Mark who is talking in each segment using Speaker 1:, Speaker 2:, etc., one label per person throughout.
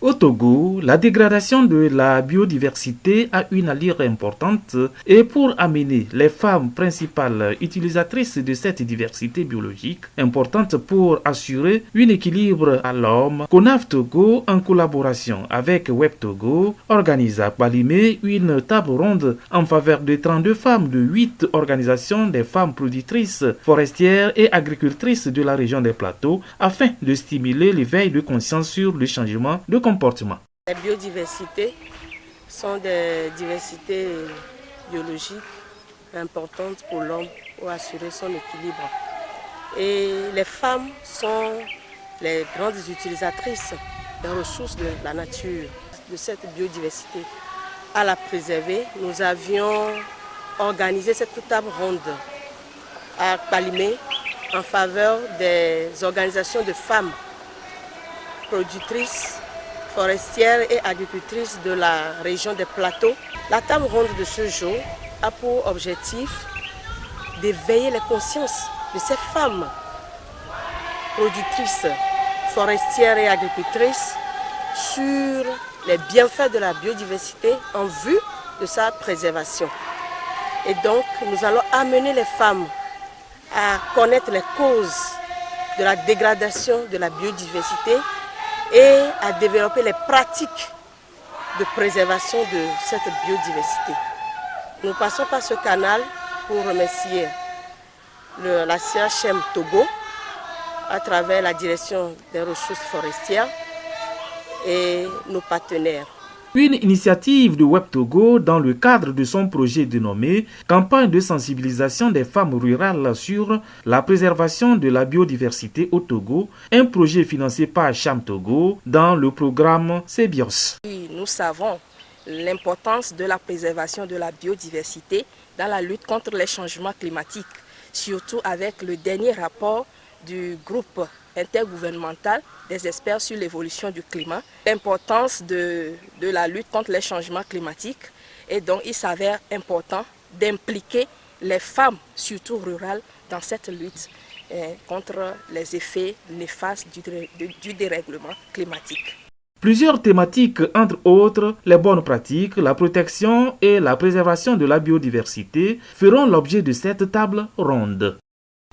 Speaker 1: Au Togo, la dégradation de la biodiversité a une allure importante et pour amener les femmes principales utilisatrices de cette diversité biologique importante pour assurer un équilibre à l'homme, CONAF Togo, en collaboration avec Web Togo, organise à Balimé une table ronde en faveur de 32 femmes de 8 organisations des femmes productrices, forestières et agricultrices de la région des plateaux afin de stimuler l'éveil de conscience sur le changement de comportement.
Speaker 2: La biodiversité sont des diversités biologiques importantes pour l'homme pour assurer son équilibre. Et les femmes sont les grandes utilisatrices des ressources de la nature, de cette biodiversité. À la préserver, nous avions organisé cette table ronde à Balimé en faveur des organisations de femmes productrices, forestières et agricultrices de la région des plateaux. La table ronde de ce jour a pour objectif d'éveiller les consciences de ces femmes productrices, forestières et agricultrices sur les bienfaits de la biodiversité en vue de sa préservation. Et donc, nous allons amener les femmes à connaître les causes de la dégradation de la biodiversité et à développer les pratiques de préservation de cette biodiversité. Nous passons par ce canal pour remercier la CHM Togo à travers la direction des ressources forestières et nos partenaires.
Speaker 1: Une initiative de Web Togo dans le cadre de son projet dénommé Campagne de sensibilisation des femmes rurales sur la préservation de la biodiversité au Togo, un projet financé par Cham Togo dans le programme CEBIOS.
Speaker 3: Nous savons l'importance de la préservation de la biodiversité dans la lutte contre les changements climatiques, surtout avec le dernier rapport du groupe intergouvernemental des experts sur l'évolution du climat, l'importance de la lutte contre les changements climatiques, et donc il s'avère important d'impliquer les femmes, surtout rurales, dans cette lutte contre les effets néfastes du dérèglement climatique.
Speaker 1: Plusieurs thématiques, entre autres les bonnes pratiques, la protection et la préservation de la biodiversité, feront l'objet de cette table ronde.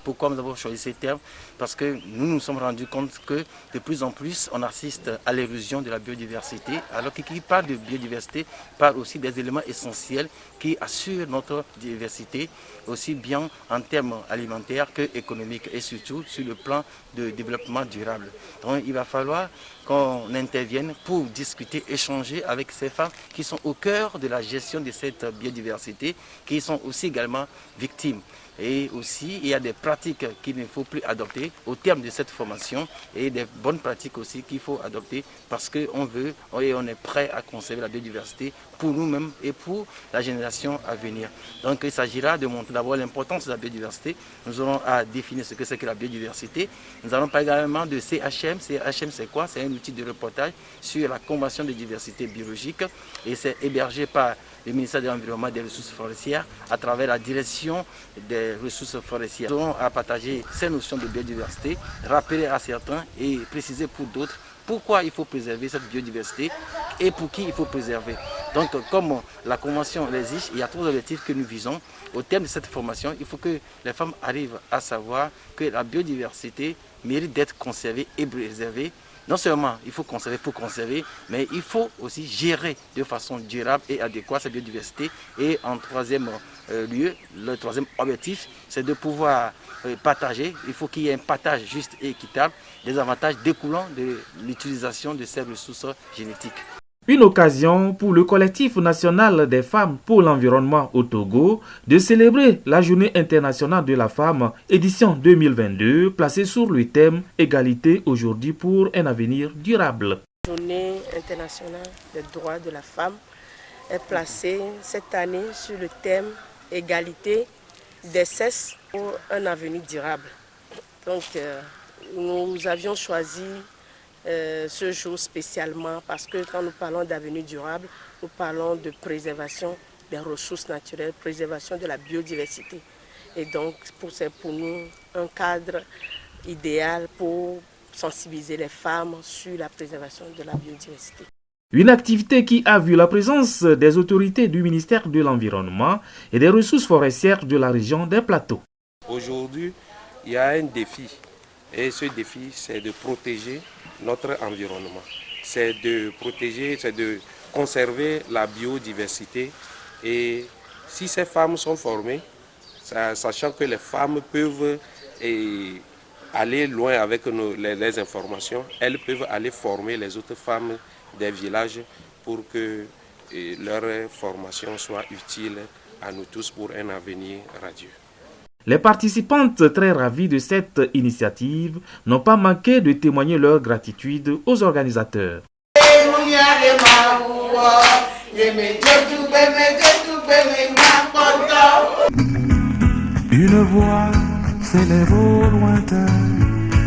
Speaker 4: Pourquoi nous avons choisi ces termes? Parce que nous nous sommes rendus compte que de plus en plus on assiste à l'érosion de la biodiversité, alors que qui parle de biodiversité parle aussi des éléments essentiels qui assurent notre diversité, aussi bien en termes alimentaires qu'économiques et surtout sur le plan de développement durable. Donc il va falloir qu'on intervienne pour discuter, échanger avec ces femmes qui sont au cœur de la gestion de cette biodiversité, qui sont aussi également victimes. Et aussi, il y a des pratiques qu'il ne faut plus adopter au terme de cette formation et des bonnes pratiques aussi qu'il faut adopter parce qu'on veut et on est prêt à conserver la biodiversité pour nous-mêmes et pour la génération à venir. Donc il s'agira de montrer d'abord l'importance de la biodiversité. Nous aurons à définir ce que c'est que la biodiversité. Nous allons parler également de CHM. CHM c'est quoi? C'est un outil de reportage sur la Convention de diversité biologique et c'est hébergé par le ministère de l'Environnement et des Ressources forestières à travers la direction des ressources forestières. Nous aurons à partager ces notions de biodiversité, rappeler à certains et préciser pour d'autres pourquoi il faut préserver cette biodiversité et pour qui il faut préserver. Donc comme la Convention l'exige, il y a 3 objectifs que nous visons. Au terme de cette formation, il faut que les femmes arrivent à savoir que la biodiversité mérite d'être conservée et préservée. Non seulement il faut conserver pour conserver, mais il faut aussi gérer de façon durable et adéquate cette biodiversité. Et en troisième lieu, le troisième objectif, c'est de pouvoir partager. Il faut qu'il y ait un partage juste et équitable des avantages découlant de l'utilisation de ces ressources génétiques.
Speaker 1: Une occasion pour le collectif national des femmes pour l'environnement au Togo de célébrer la Journée internationale de la femme, édition 2022, placée sur le thème « Égalité aujourd'hui pour un avenir durable ».
Speaker 2: La Journée internationale des droits de la femme est placée cette année sur le thème « Égalité des sexes pour un avenir durable ». Donc, nous avions choisi ce jour spécialement parce que quand nous parlons d'avenir durable, nous parlons de préservation des ressources naturelles, préservation de la biodiversité. Et donc c'est pour nous un cadre idéal pour sensibiliser les femmes sur la préservation de la biodiversité.
Speaker 1: Une activité qui a vu la présence des autorités du ministère de l'Environnement et des ressources forestières de la région des Plateaux.
Speaker 5: Aujourd'hui, il y a un défi et ce défi, c'est de protéger notre environnement. C'est de protéger, c'est de conserver la biodiversité. Et si ces femmes sont formées, sachant que les femmes peuvent aller loin avec les informations, elles peuvent aller former les autres femmes des villages pour que leur formation soit utile à nous tous pour un avenir radieux.
Speaker 1: Les participantes, très ravies de cette initiative, n'ont pas manqué de témoigner leur gratitude aux organisateurs.
Speaker 6: Une voix s'élève au lointain.